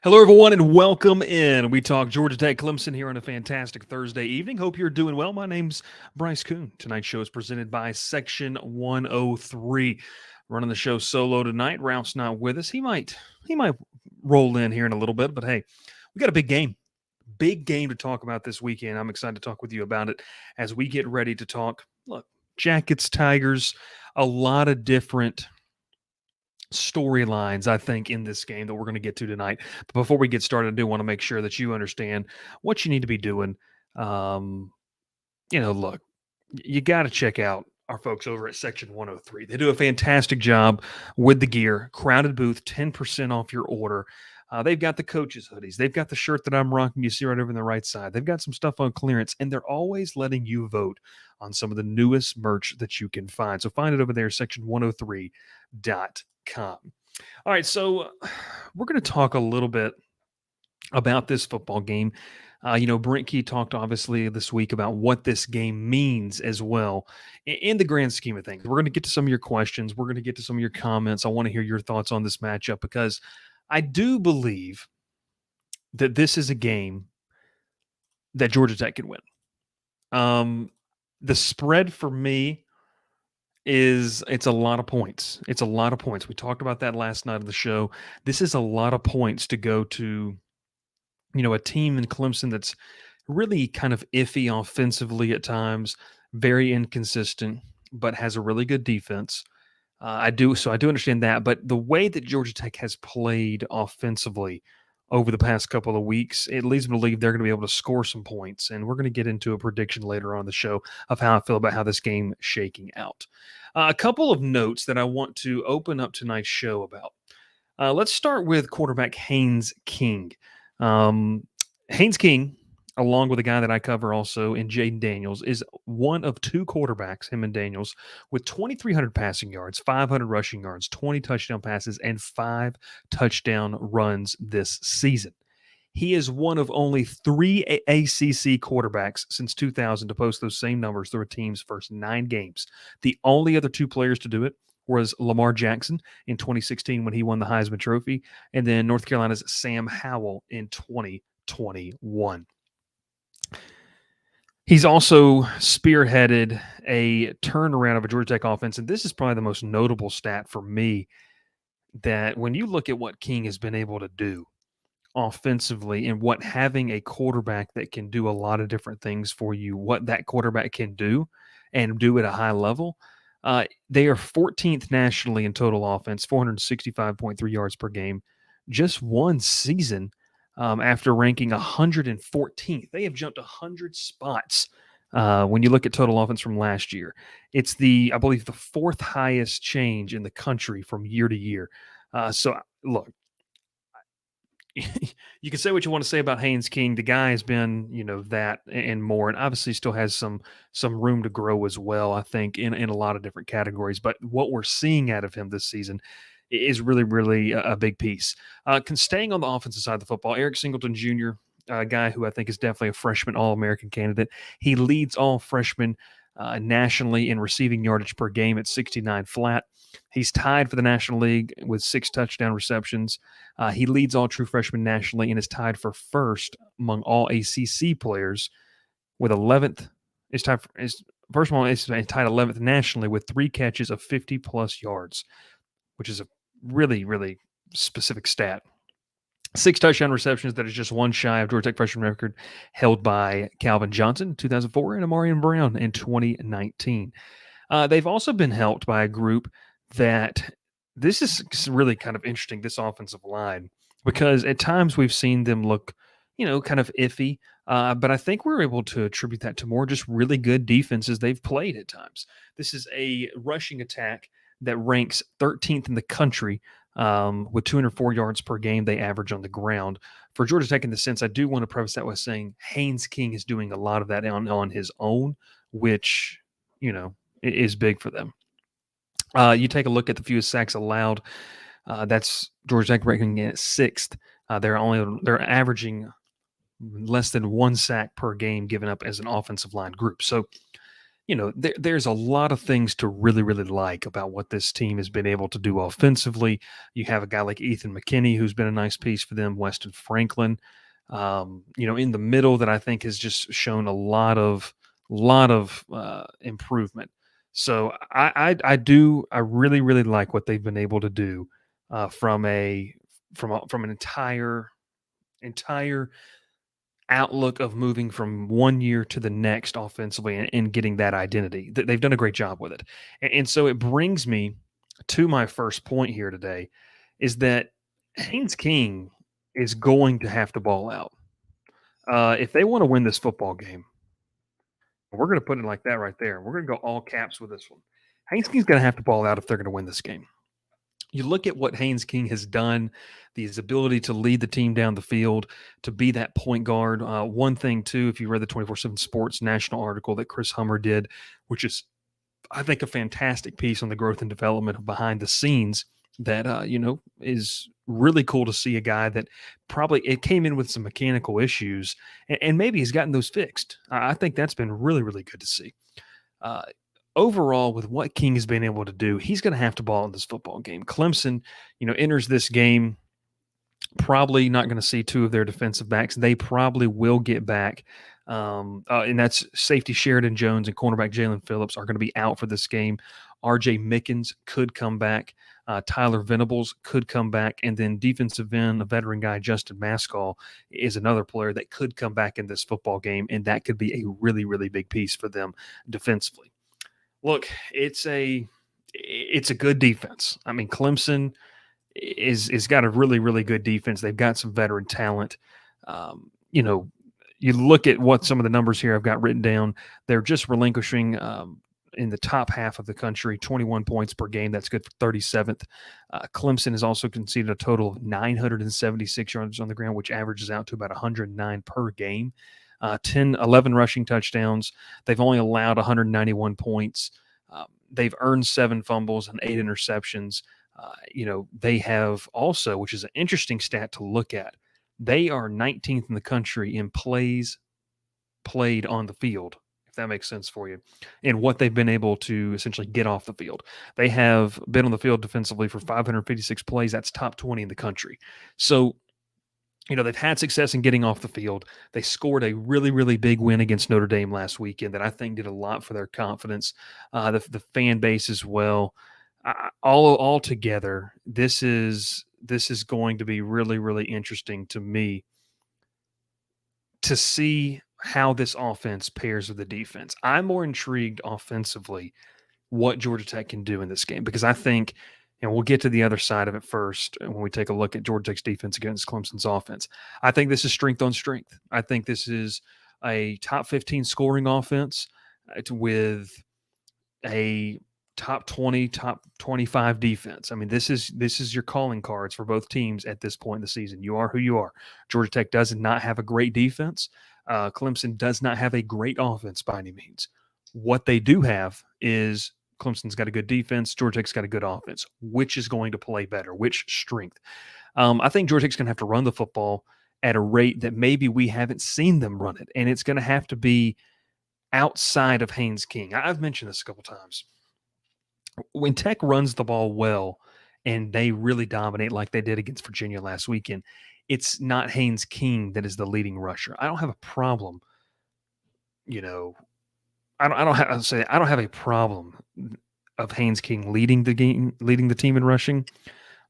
Hello, everyone, and welcome in. We talk Georgia Tech Clemson here on a fantastic Thursday evening. Hope you're doing well. My name's Bryce Koon. Tonight's show is presented by Section 103. Running the show solo tonight. Ralph's not with us. He might roll in here in a little bit, but hey, we got a big game to talk about this weekend. I'm excited to talk with you about it as we get ready to talk. Look, Jackets, Tigers, a lot of different storylines, I think, in this game that we're going to get to tonight. But before we get started, I do want to make sure that you understand what you need to be doing. Um, look, you got to check out our folks over at Section 103. They do a fantastic job with the gear. Crowded booth, 10% off your order. They've got the coaches' hoodies. They've got the shirt that I'm rocking. You see right over on the right side. They've got some stuff on clearance, and they're always letting you vote on some of the newest merch that you can find. So find it over there, section103.com. All right, so we're going to talk a little bit about this football game. Brent Key talked obviously this week about what this game means as well in the grand scheme of things. We're going to get to some of your questions. We're going to get to some of your comments. I want to hear your thoughts on this matchup because I do believe that this is a game that Georgia Tech can win. The spread for me it's a lot of points. It's a lot of points. We talked about that last night of the show. This is a lot of points to go to, a team in Clemson that's really kind of iffy offensively at times, very inconsistent, but has a really good defense. I do understand that, but the way that Georgia Tech has played offensively over the past couple of weeks, it leads me to believe they're going to be able to score some points. And we're going to get into a prediction later on in the show of how I feel about how this game is shaking out. A couple of notes that I want to open up tonight's show about. Let's start with quarterback Haynes King. Haynes King, along with a guy that I cover also in Jaden Daniels, is one of two quarterbacks, him and Daniels, with 2,300 passing yards, 500 rushing yards, 20 touchdown passes, and 5 touchdown runs this season. He is one of only 3 ACC quarterbacks since 2000 to post those same numbers through a team's first 9 games. The only other 2 players to do it was Lamar Jackson in 2016 when he won the Heisman Trophy, and then North Carolina's Sam Howell in 2021. He's also spearheaded a turnaround of a Georgia Tech offense, and this is probably the most notable stat for me, that when you look at what King has been able to do offensively and what having a quarterback that can do a lot of different things for you, what that quarterback can do and do at a high level, they are 14th nationally in total offense, 465.3 yards per game. Just one season after ranking 114th. They have jumped 100 spots when you look at total offense from last year. It's I believe, the 4th highest change in the country from year to year. So, look, you can say what you want to say about Haynes King. The guy has been, that and more, and obviously still has some room to grow as well, I think, in a lot of different categories. But what we're seeing out of him this season is really, really a big piece. Staying on the offensive side of the football, Eric Singleton Jr., a guy who I think is definitely a freshman All-American candidate. He leads all freshmen nationally in receiving yardage per game at 69 flat. He's tied for the National League with 6 touchdown receptions. He leads all true freshmen nationally and is tied for first among all ACC players with 11th. Is tied first of all, is tied 11th nationally with 3 catches of 50-plus yards, which is a really, really specific stat. 6 touchdown receptions, that is just one shy of Georgia Tech freshman record held by Calvin Johnson in 2004 and Amarian Brown in 2019. They've also been helped by a group that this is really kind of interesting, this offensive line, because at times we've seen them look, kind of iffy. But I think we're able to attribute that to more just really good defenses they've played at times. This is a rushing attack that ranks 13th in the country with 204 yards per game they average on the ground. For Georgia Tech, in the sense, I do want to preface that with saying Haynes King is doing a lot of that on his own, which, is big for them. You take a look at the fewest sacks allowed. That's Georgia Tech ranking at 6th. They're averaging less than 1 sack per game given up as an offensive line group. So there's a lot of things to really, really like about what this team has been able to do offensively. You have a guy like Ethan McKinney, who's been a nice piece for them, Weston Franklin, in the middle that I think has just shown a lot of improvement. So I really, really like what they've been able to do from an entire outlook of moving from one year to the next offensively and getting that identity. They've done a great job with it. And so it brings me to my first point here today is that Haynes King is going to have to ball out. If they want to win this football game, we're going to put it like that right there. We're going to go all caps with this one. Haynes King's going to have to ball out if they're going to win this game. You look at what Haynes King has done, his ability to lead the team down the field, to be that point guard. One thing, too, if you read the 24/7 Sports national article that Chris Hummer did, which is, I think, a fantastic piece on the growth and development of behind the scenes that, is really cool to see a guy that probably it came in with some mechanical issues and maybe he's gotten those fixed. I think that's been really, really good to see. Uh, Overall, with what King has been able to do, he's going to have to ball in this football game. Clemson, enters this game probably not going to see two of their defensive backs. They probably will get back. And that's safety Sheridan Jones and cornerback Jalen Phillips are going to be out for this game. RJ Mickens could come back. Tyler Venables could come back. And then defensive end, a veteran guy, Justin Maskell, is another player that could come back in this football game. And that could be a really, really big piece for them defensively. Look, it's a good defense. I mean, Clemson is got a really, really good defense. They've got some veteran talent. You know, you look at what some of the numbers here I've got written down. They're just relinquishing in the top half of the country, 21 points per game. That's good for 37th. Clemson has also conceded a total of 976 yards on the ground, which averages out to about 109 per game. 11 rushing touchdowns. They've only allowed 191 points. They've earned 7 fumbles and 8 interceptions. They have also, which is an interesting stat to look at, they are 19th in the country in plays played on the field, if that makes sense for you, and what they've been able to essentially get off the field. They have been on the field defensively for 556 plays. That's top 20 in the country. So, they've had success in getting off the field. They scored a really, really big win against Notre Dame last weekend that I think did a lot for their confidence, the fan base as well. All together, this is going to be really, really interesting to me to see how this offense pairs with the defense. I'm more intrigued offensively what Georgia Tech can do in this game because I think, and we'll get to the other side of it first when we take a look at Georgia Tech's defense against Clemson's offense. I think this is strength on strength. I think this is a top 15 scoring offense with a top 20, top 25 defense. I mean, this is your calling cards for both teams at this point in the season. You are who you are. Georgia Tech does not have a great defense. Clemson does not have a great offense by any means. What they do have is Clemson's got a good defense. Georgia Tech's got a good offense. Which is going to play better? Which strength? I think Georgia Tech's going to have to run the football at a rate that maybe we haven't seen them run it, and it's going to have to be outside of Haynes King. I've mentioned this a couple times. When Tech runs the ball well and they really dominate like they did against Virginia last weekend, it's not Haynes King that is the leading rusher. I don't have a problem, I don't have a problem of Haynes King leading the game, leading the team in rushing.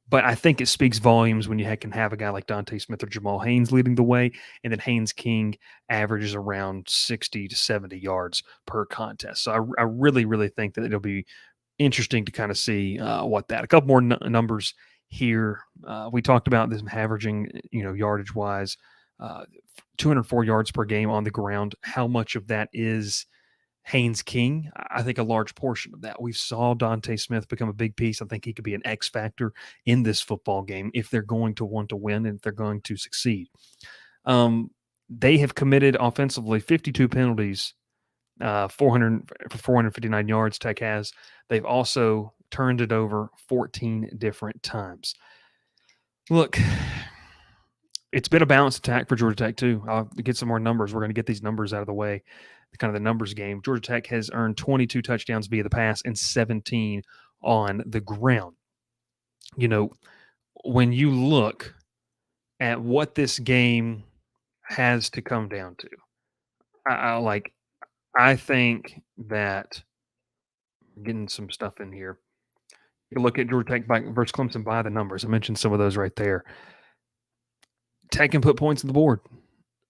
But I think it speaks volumes when you can have a guy like Dante Smith or Jamal Haynes leading the way, and then Haynes King averages around 60 to 70 yards per contest. So I really, really think that it'll be interesting to kind of see what that. A couple more numbers here. We talked about this averaging, yardage wise, 204 yards per game on the ground. How much of that is Haynes King? I think a large portion of that. We saw Dante Smith become a big piece. I think he could be an X factor in this football game if they're going to want to win and if they're going to succeed. They have committed offensively 52 penalties, 459 yards. Tech has. They've also turned it over 14 different times. Look, it's been a balanced attack for Georgia Tech too. I'll get some more numbers. We're going to get these numbers out of the way. kind of the numbers game. Georgia Tech has earned 22 touchdowns via the pass and 17 on the ground. You know, when you look at what this game has to come down to, like I think that getting some stuff in here. You look at Georgia Tech versus Clemson by the numbers. I mentioned some of those right there. Tech can put points on the board.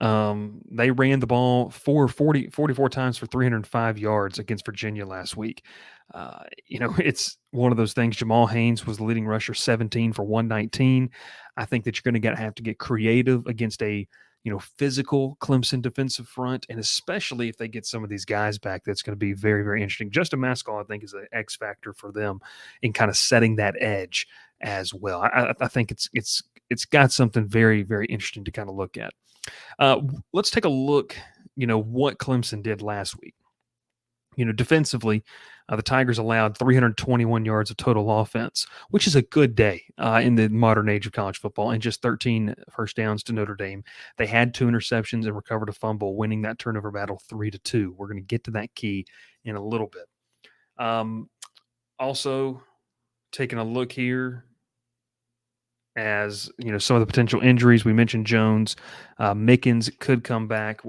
They ran the ball 44 times for 305 yards against Virginia last week. It's one of those things. Jamal Haynes was the leading rusher, 17 for 119. I think that you're going to have to get creative against a physical Clemson defensive front, and especially if they get some of these guys back, that's going to be very, very interesting. Justin Mascall, I think, is an X factor for them in kind of setting that edge as well. I think it's got something very, very interesting to kind of look at. Let's take a look, what Clemson did last week. Defensively, the Tigers allowed 321 yards of total offense, which is a good day in the modern age of college football, and just 13 first downs to Notre Dame. They had 2 interceptions and recovered a fumble, winning that turnover battle 3-2. We're going to get to that key in a little bit. Also, taking a look here, as some of the potential injuries. We mentioned Jones, Mickens could come back.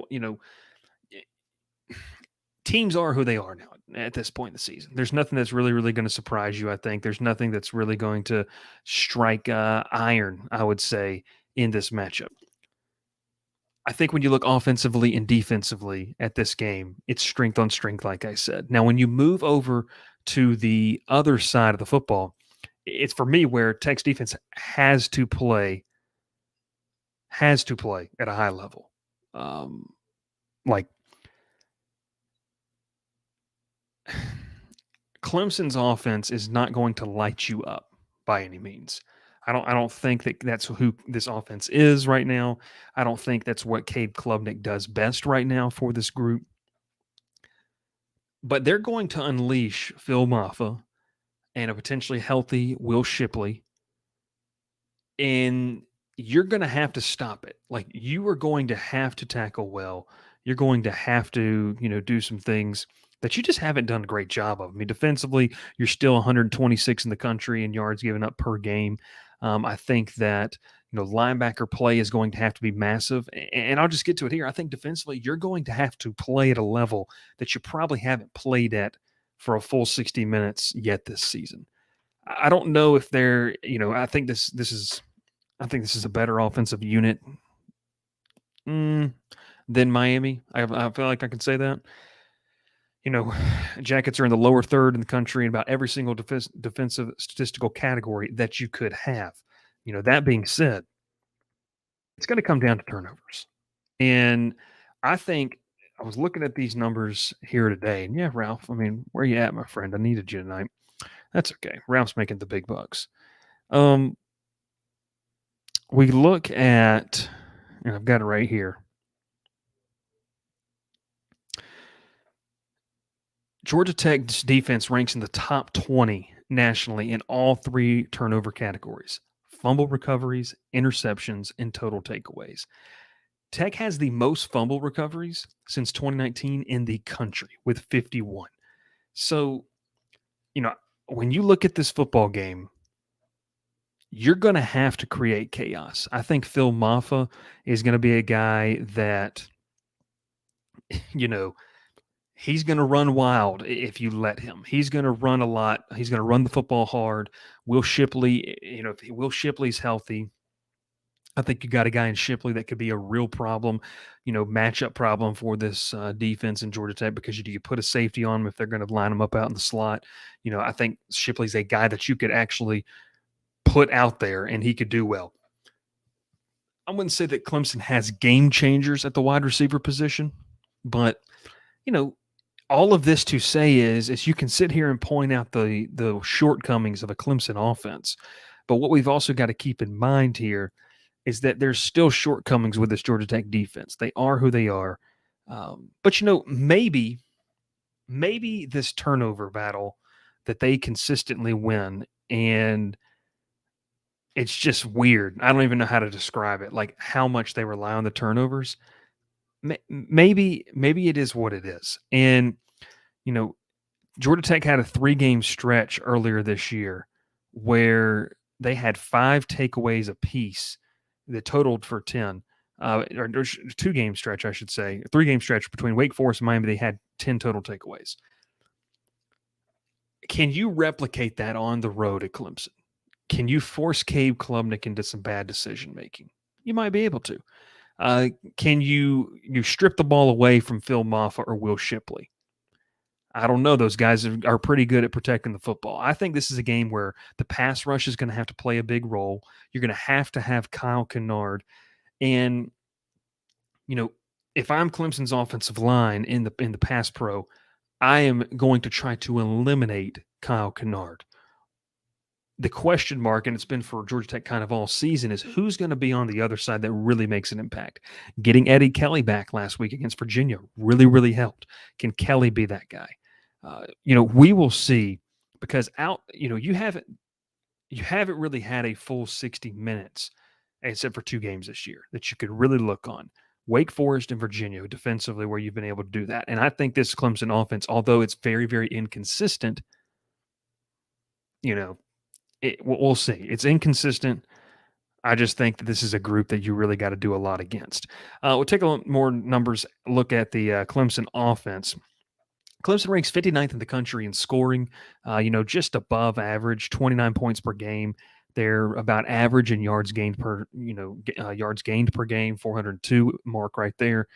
Teams are who they are now at this point in the season. There's nothing that's really, really going to surprise you. I think there's nothing that's really going to strike iron, I would say, in this matchup. I think when you look offensively and defensively at this game, it's strength on strength, like I said. Now, when you move over to the other side of the football, it's for me where Tech's defense has to play at a high level. Like Clemson's offense is not going to light you up by any means. I don't think that that's who this offense is right now. I don't think that's what Cade Klubnik does best right now for this group. But they're going to unleash Phil Maffa and a potentially healthy Will Shipley, and you're going to have to stop it. Like, you are going to have to tackle well. You're going to have to, do some things that you just haven't done a great job of. I mean, defensively, you're still 126 in the country in yards given up per game. I think that, linebacker play is going to have to be massive. And I'll just get to it here. I think defensively, you're going to have to play at a level that you probably haven't played at for a full 60 minutes yet this season. I don't know if they're, I think this is a better offensive unit than Miami. I feel like I can say that. Jackets are in the lower third in the country in about every single defensive statistical category that you could have. That being said, it's going to come down to turnovers. And I think I was looking at these numbers here today, and yeah, Ralph, I mean, where you at, my friend? I needed you tonight. That's okay. Ralph's making the big bucks. We look at, and I've got it right here. Georgia Tech's defense ranks in the top 20 nationally in all 3 turnover categories: fumble recoveries, interceptions, and total takeaways. Tech has the most fumble recoveries since 2019 in the country with 51. So, when you look at this football game, you're going to have to create chaos. I think Phil Maffa is going to be a guy that, he's going to run wild if you let him. He's going to run a lot. He's going to run the football hard. Will Shipley, if Will Shipley's healthy, I think you got a guy in Shipley that could be a real problem, matchup problem for this defense in Georgia Tech, because you put a safety on them if they're going to line them up out in the slot. I think Shipley's a guy that you could actually put out there and he could do well. I wouldn't say that Clemson has game changers at the wide receiver position, but, all of this to say is you can sit here and point out the shortcomings of a Clemson offense. But what we've also got to keep in mind here is that there's still shortcomings with this Georgia Tech defense. They are who they are. But, maybe this turnover battle that they consistently win, and it's just weird. I don't even know how to describe it, like how much they rely on the turnovers. maybe it is what it is. And you know, Georgia Tech had a 3-game stretch earlier this year where they had 5 takeaways apiece that totaled for 10. Or 2-game stretch, I should say. A 3-game stretch between Wake Forest and Miami, they had 10 total takeaways. Can you replicate that on the road at Clemson? Can you force Cade Klubnik into some bad decision making? You might be able to. Can you strip the ball away from Phil Maffa or Will Shipley? I don't know. Those guys are pretty good at protecting the football. I think this is a game where the pass rush is going to have to play a big role. You're going to have Kyle Kennard. And, you know, if I'm Clemson's offensive line in the pass pro, I am going to try to eliminate Kyle Kennard. The question mark, and it's been for Georgia Tech kind of all season, is who's going to be on the other side that really makes an impact. Getting Eddie Kelly back last week against Virginia really, really helped. Can Kelly be that guy? We will see, because you haven't really had a full 60 minutes except for 2 games this year that you could really look on. Wake Forest and Virginia defensively, where you've been able to do that. And I think this Clemson offense, although it's very, very inconsistent, we'll see. It's inconsistent. I just think that this is a group that you really got to do a lot against. We'll take a little more numbers look at the Clemson offense. Clemson ranks 59th in the country in scoring, just above average, 29 points per game. They're about average in yards gained per game, 402 mark right there.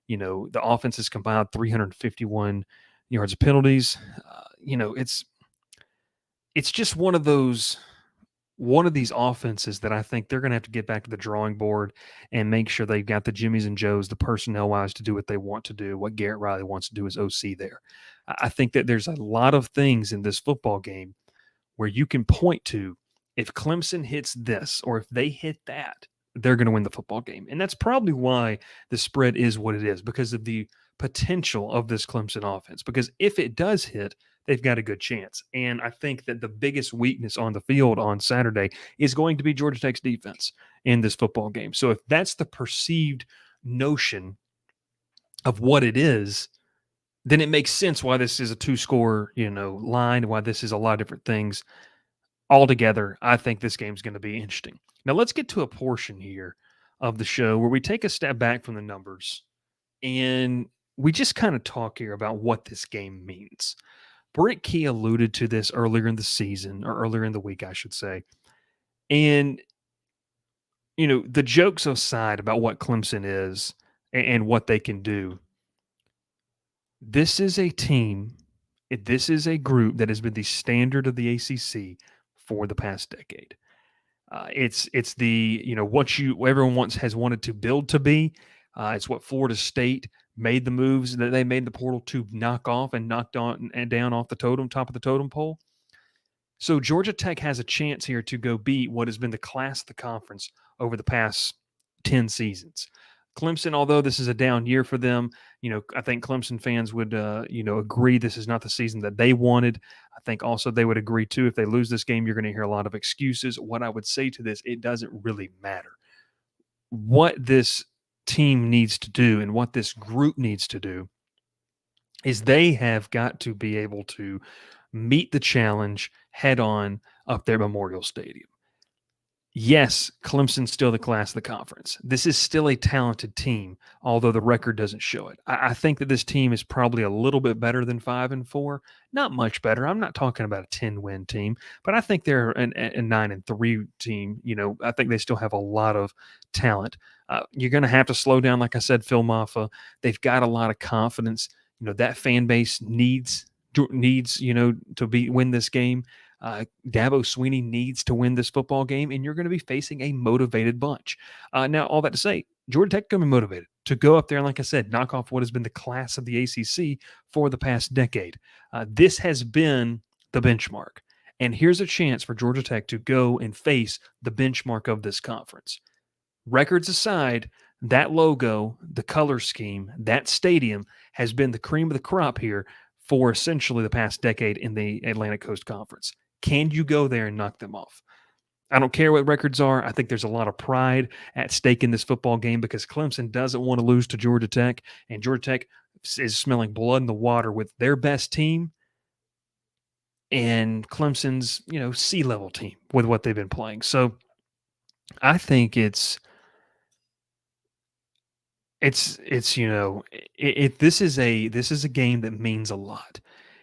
The offense has compiled 351 yards of penalties. It's just one of these offenses that I think they're going to have to get back to the drawing board and make sure they've got the Jimmies and Joes, the personnel-wise, to do what they want to do, what Garrett Riley wants to do as OC there. I think that there's a lot of things in this football game where you can point to, if Clemson hits this or if they hit that, they're going to win the football game. And that's probably why the spread is what it is, because of the potential of this Clemson offense. Because if it does hit, they've got a good chance. And I think that the biggest weakness on the field on Saturday is going to be Georgia Tech's defense in this football game. So if that's the perceived notion of what it is, then it makes sense why this is a 2-score, line, why this is a lot of different things. Altogether, I think this game's going to be interesting. Now let's get to a portion here of the show where we take a step back from the numbers and we just kind of talk here about what this game means. Brent Key alluded to this earlier in the season, or earlier in the week, I should say. And, the jokes aside about what Clemson is and what they can do, this is a team, this is a group that has been the standard of the ACC for the past decade. It's the, what everyone has wanted to build to be. It's what Florida State made the moves that they made the portal to knock off and knocked on and down off the top of the totem pole. So Georgia Tech has a chance here to go beat what has been the class of the conference over the past 10 seasons. Clemson, although this is a down year for them, I think Clemson fans would, agree this is not the season that they wanted. I think also they would agree too, if they lose this game, you're going to hear a lot of excuses. What I would say to this, it doesn't really matter. What this team needs to do and what this group needs to do is they have got to be able to meet the challenge head on up there at Memorial Stadium. Yes, Clemson's still the class of the conference. This is still a talented team, although the record doesn't show it. I think that this team is probably a little bit better than 5-4. Not much better. I'm not talking about a 10-win team, but I think they're a 9-3 team. I think they still have a lot of talent. You're going to have to slow down, like I said, Phil Maffa. They've got a lot of confidence. That fan base needs to win this game. Dabo Swinney needs to win this football game, and you're going to be facing a motivated bunch. Now, all that to say, Georgia Tech going to be motivated to go up there and, like I said, knock off what has been the class of the ACC for the past decade. This has been the benchmark, and here's a chance for Georgia Tech to go and face the benchmark of this conference. Records aside, that logo, the color scheme, that stadium has been the cream of the crop here for essentially the past decade in the Atlantic Coast Conference. Can you go there and knock them off? I don't care what records are. I think there's a lot of pride at stake in this football game because Clemson doesn't want to lose to Georgia Tech, and Georgia Tech is smelling blood in the water with their best team and Clemson's, sea level team with what they've been playing. So I think it's this is a game that means a lot.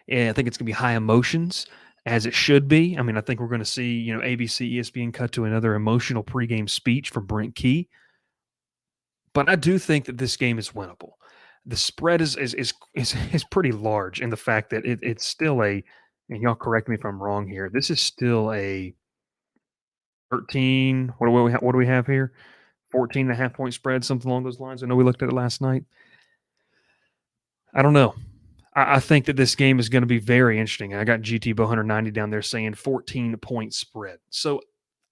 And I think it's gonna be high emotions as it should be. I mean, I think we're gonna see, ABC, ESPN cut to another emotional pregame speech from Brent Key. But I do think that this game is winnable. The spread is pretty large in the fact that it's still and y'all correct me if I'm wrong here. This is still a 13. What do we have here? 14 and a half point spread, something along those lines. I know we looked at it last night. I don't know. I think that this game is going to be very interesting. I got GT Bow 190 down there saying 14-point spread. So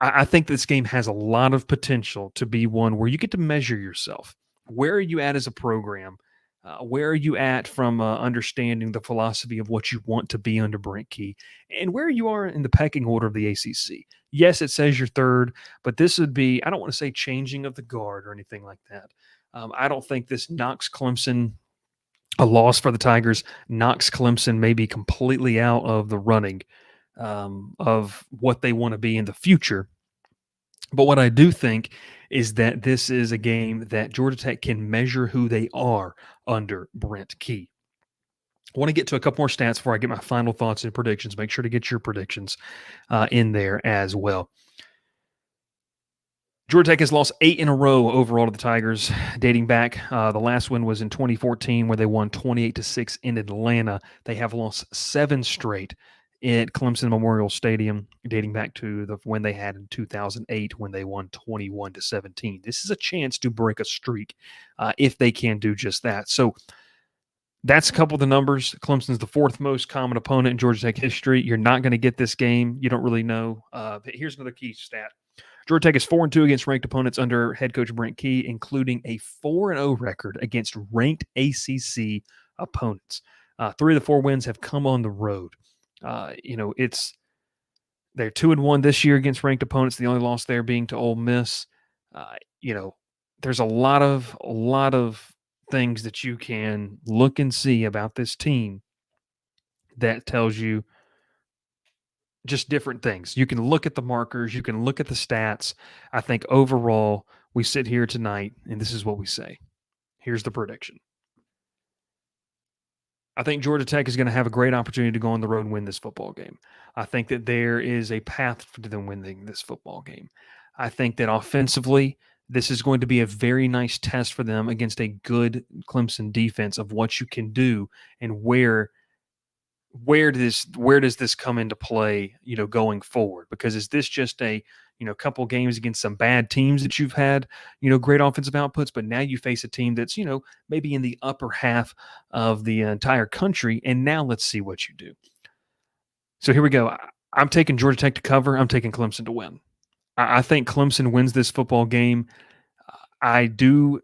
I think this game has a lot of potential to be one where you get to measure yourself. Where are you at as a program? Where are you at from understanding the philosophy of what you want to be under Brent Key? And where you are in the pecking order of the ACC? Yes, it says you're third, but this would be, I don't want to say changing of the guard or anything like that. I don't think this knocks Clemson. A loss for the Tigers knocks Clemson maybe completely out of the running of what they want to be in the future. But what I do think is that this is a game that Georgia Tech can measure who they are under Brent Key. I want to get to a couple more stats before I get my final thoughts and predictions. Make sure to get your predictions in there as well. Georgia Tech has lost 8 in a row overall to the Tigers, dating back. The last one was in 2014, where they won 28-6 in Atlanta. They have lost 7 straight at Clemson Memorial Stadium, dating back to when they had in 2008, when they won 21-17. This is a chance to break a streak if they can do just that. So that's a couple of the numbers. Clemson's the 4th most common opponent in Georgia Tech history. You're not going to get this game. You don't really know. But here's another key stat. Georgia Tech is 4-2 against ranked opponents under head coach Brent Key, including a 4-0 record against ranked ACC opponents. 3 of the 4 wins have come on the road. They're 2-1 this year against ranked opponents. The only loss there being to Ole Miss. There's a lot of things that you can look and see about this team that tells you just different things. You can look at the markers, you can look at the stats. I think overall, we sit here tonight, and this is what we say. Here's the prediction. I think Georgia Tech is going to have a great opportunity to go on the road and win this football game. I think that there is a path to them winning this football game. I think that offensively, this is going to be a very nice test for them against a good Clemson defense of what you can do and where does this come into play, going forward? Because is this just a, couple games against some bad teams that you've had, great offensive outputs, but now you face a team that's, maybe in the upper half of the entire country, and now let's see what you do. So here we go. I'm taking Georgia Tech to cover. I'm taking Clemson to win. I think Clemson wins this football game. I do.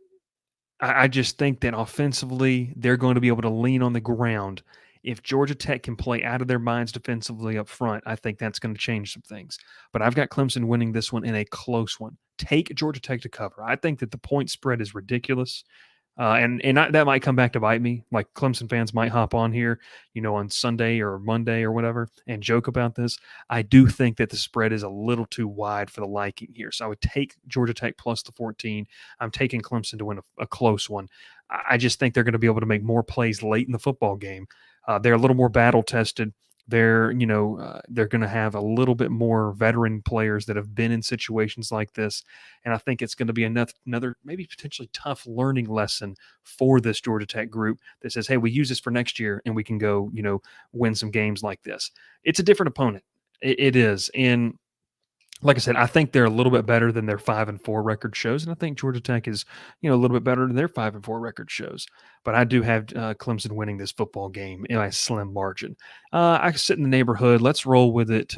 I just think that offensively, they're going to be able to lean on the ground. If Georgia Tech can play out of their minds defensively up front, I think that's going to change some things. But I've got Clemson winning this one in a close one. Take Georgia Tech to cover. I think that the point spread is ridiculous. That might come back to bite me. Like Clemson fans might hop on here, on Sunday or Monday or whatever and joke about this. I do think that the spread is a little too wide for the liking here. So I would take Georgia Tech plus the 14. I'm taking Clemson to win a close one. I just think they're going to be able to make more plays late in the football game. They're a little more battle tested. They're going to have a little bit more veteran players that have been in situations like this. And I think it's going to be another maybe potentially tough learning lesson for this Georgia Tech group that says, hey, we use this for next year and we can go, win some games like this. It's a different opponent. It is. And like I said, I think they're a little bit better than their 5-4 record shows, and I think Georgia Tech is, a little bit better than their 5-4 record shows. But I do have Clemson winning this football game in a slim margin. I sit in the neighborhood. Let's roll with it.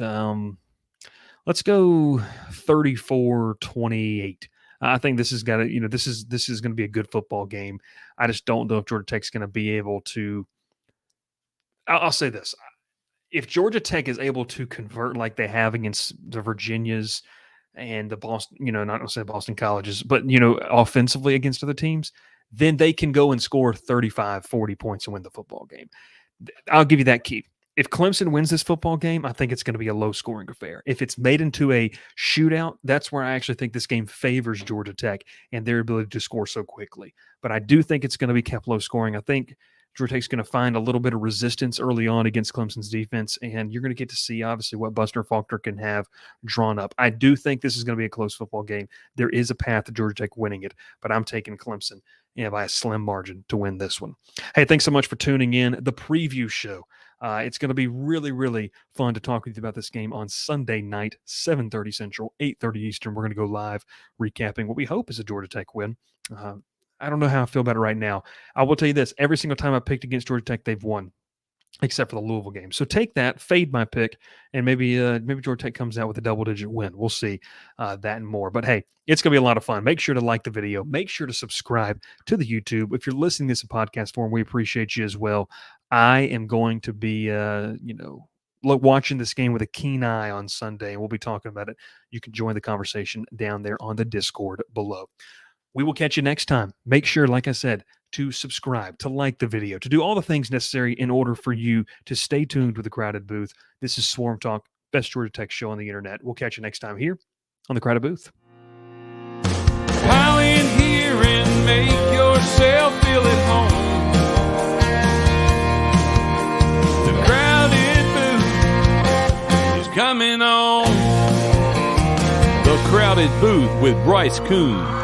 Let's go 34-28. I think this has got to, this is going to be a good football game. I just don't know if Georgia Tech's going to be able to. I'll say this. If Georgia Tech is able to convert like they have against the Virginias and the Boston, not to say Boston colleges, but, offensively against other teams, then they can go and score 35, 40 points and win the football game. I'll give you that key. If Clemson wins this football game, I think it's going to be a low-scoring affair. If it's made into a shootout, that's where I actually think this game favors Georgia Tech and their ability to score so quickly. But I do think it's going to be kept low-scoring. I think Georgia Tech's going to find a little bit of resistance early on against Clemson's defense, and you're going to get to see, obviously, what Buster Faulkner can have drawn up. I do think this is going to be a close football game. There is a path to Georgia Tech winning it, but I'm taking Clemson by a slim margin to win this one. Hey, thanks so much for tuning in. The preview show. It's going to be really, really fun to talk with you about this game on Sunday night, 7:30 Central, 8:30 Eastern. We're going to go live recapping what we hope is a Georgia Tech win. I don't know how I feel about it right now. I will tell you this. Every single time I picked against Georgia Tech, they've won, except for the Louisville game. So take that, fade my pick, and maybe Georgia Tech comes out with a double-digit win. We'll see that and more. But, hey, it's going to be a lot of fun. Make sure to like the video. Make sure to subscribe to the YouTube. If you're listening to this in podcast form, we appreciate you as well. I am going to be, watching this game with a keen eye on Sunday, and we'll be talking about it. You can join the conversation down there on the Discord below. We will catch you next time. Make sure, like I said, to subscribe, to like the video, to do all the things necessary in order for you to stay tuned with the Crowded Booth. This is Swarm Talk, best Georgia Tech show on the internet. We'll catch you next time here on the Crowded Booth. Pile in here and make yourself feel at home. The Crowded Booth is coming on. The Crowded Booth with Bryce Koon.